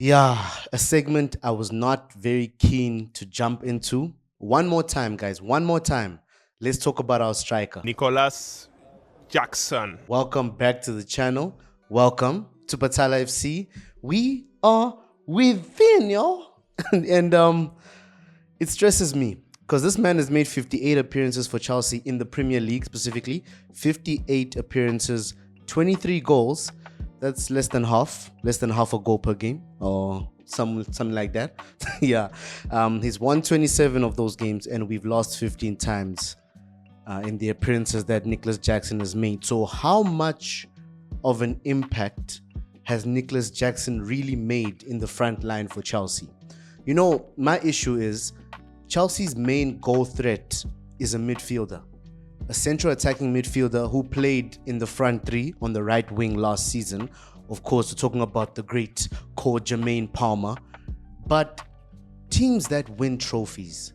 Yeah, a segment I was not very keen to jump into. One more time, guys. One more time. Let's talk about our striker. Nicolas Jackson. Welcome back to the channel. Welcome to Patala FC. We are within, yo. and it stresses me because this man has made 58 appearances for Chelsea in the Premier League specifically. 58 appearances, 23 goals. That's less than half a goal per game or something like that. Yeah. He's won 27 of those games and we've lost 15 times in the appearances that Nicolas Jackson has made. So how much of an impact has Nicolas Jackson really made in the front line for Chelsea? You know, my issue is Chelsea's main goal threat is a midfielder, a central attacking midfielder who played in the front three on the right wing last season. Of course, we're talking about the great core Jermaine Palmer. But teams that win trophies,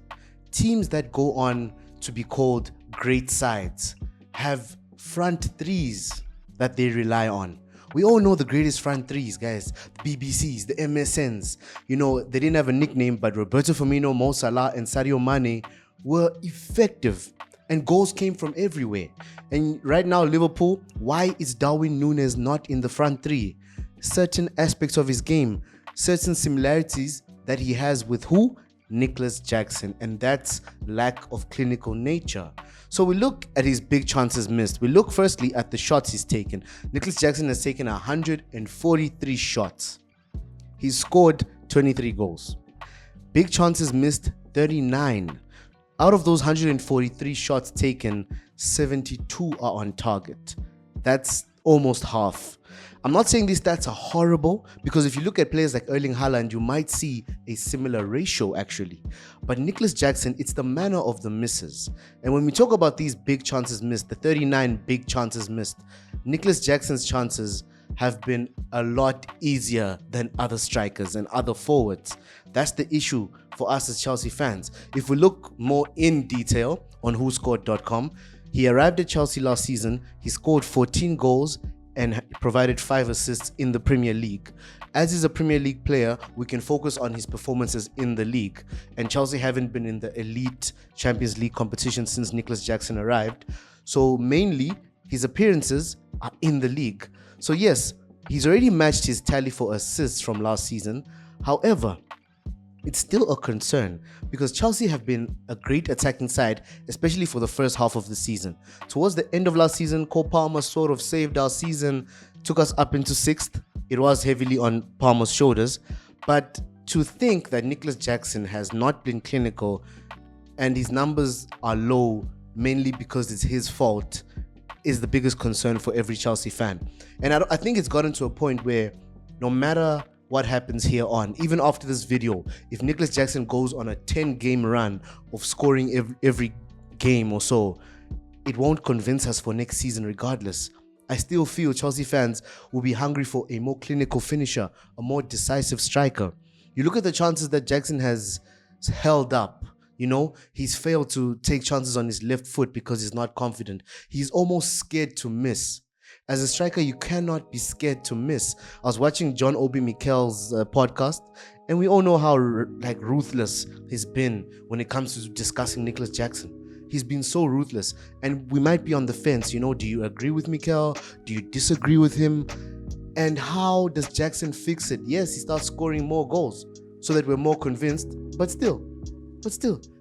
teams that go on to be called great sides, have front threes that they rely on. We all know the greatest front threes, guys. The BBCs, the MSNs. You know, they didn't have a nickname, but Roberto Firmino, Mo Salah, and Sadio Mane were effective. And goals came from everywhere. And right now, Liverpool, why is Darwin Núñez not in the front three? Certain aspects of his game, certain similarities that he has with who? Nicolas Jackson, and that's lack of clinical nature. So we look at his big chances missed. We look firstly at the shots he's taken. Nicolas Jackson has taken 143 shots. He's scored 23 goals. Big chances missed, 39. Out of those 143 shots taken, 72 are on target. That's almost half. I'm not saying these stats are horrible because if you look at players like Erling Haaland, you might see a similar ratio actually. But Nicolas Jackson, it's the manner of the misses. And when we talk about these big chances missed, the 39 big chances missed, Nicolas Jackson's chances have been a lot easier than other strikers and other forwards. That's the issue for us as Chelsea fans. If we look more in detail on whoscored.com, he arrived at Chelsea last season, he scored 14 goals and provided 5 assists in the Premier League. As he's a Premier League player, we can focus on his performances in the league. And Chelsea haven't been in the elite Champions League competition since Nicolas Jackson arrived. So mainly, his appearances are in the league. So yes, he's already matched his tally for assists from last season. However, it's still a concern because Chelsea have been a great attacking side, especially for the first half of the season. Towards the end of last season, Cole Palmer sort of saved our season, took us up into 6th. It was heavily on Palmer's shoulders. But to think that Nicolas Jackson has not been clinical and his numbers are low mainly because it's his fault is the biggest concern for every Chelsea fan. And I think it's gotten to a point where no matter what happens here on, even after this video, if Nicolas Jackson goes on a 10-game run of scoring every game or so, it won't convince us for next season regardless. I still feel Chelsea fans will be hungry for a more clinical finisher, a more decisive striker. You look at the chances that Jackson has held up. You know, he's failed to take chances on his left foot because he's not confident. He's almost scared to miss. As a striker, you cannot be scared to miss. I was watching John Obi Mikel's podcast, and we all know how ruthless he's been when it comes to discussing Nicolas Jackson. He's been so ruthless, and we might be on the fence. You know, do you agree with Mikel? Do you disagree with him? And how does Jackson fix it? Yes, he starts scoring more goals so that we're more convinced, but still,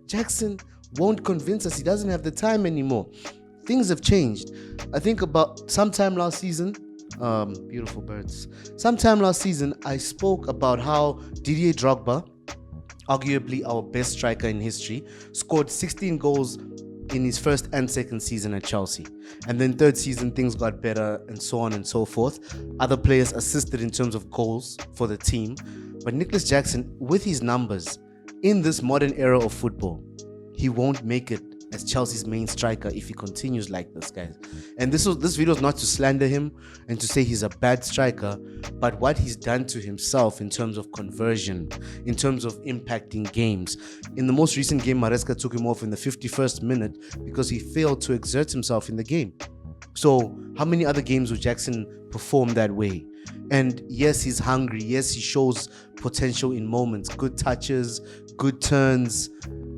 Jackson won't convince us. He doesn't have the time anymore. Things have changed. I think about sometime last season, beautiful birds. Sometime last season, I spoke about how Didier Drogba, arguably our best striker in history, scored 16 goals in his first and second season at Chelsea. And then third season, things got better and so on and so forth. Other players assisted in terms of goals for the team. But Nicolas Jackson, with his numbers, in this modern era of football, he won't make it as Chelsea's main striker if he continues like this, guys. And this video is not to slander him and to say he's a bad striker, but what he's done to himself in terms of conversion, in terms of impacting games. In the most recent game, Maresca took him off in the 51st minute because he failed to exert himself in the game. So how many other games would Jackson perform that way? And yes, he's hungry. Yes, he shows potential in moments, good touches, good turns.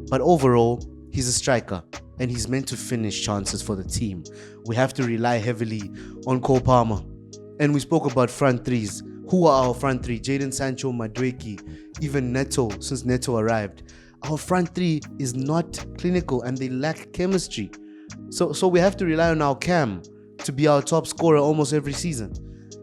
But overall, he's a striker and he's meant to finish chances for the team. We have to rely heavily on Cole Palmer. And we spoke about front threes. Who are our front three? Jadon Sancho, Madueke, even Neto, since Neto arrived. Our front three is not clinical and they lack chemistry. So we have to rely on our Cam to be our top scorer almost every season.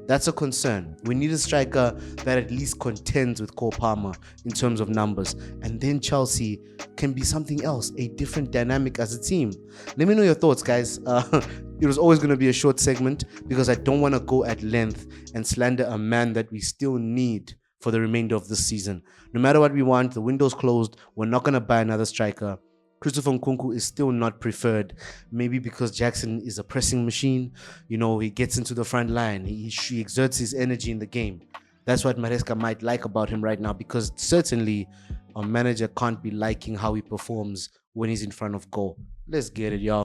That's a concern. We need a striker that at least contends with Cole Palmer in terms of numbers. And then Chelsea can be something else, a different dynamic as a team. Let me know your thoughts, guys. It was always going to be a short segment because I don't want to go at length and slander a man that we still need for the remainder of this season. No matter what we want, the window's closed. We're not going to buy another striker. Christopher Nkunku is still not preferred, maybe because Jackson is a pressing machine. You know, he gets into the front line. He exerts his energy in the game. That's what Maresca might like about him right now, because certainly a manager can't be liking how he performs when he's in front of goal. Let's get it, y'all.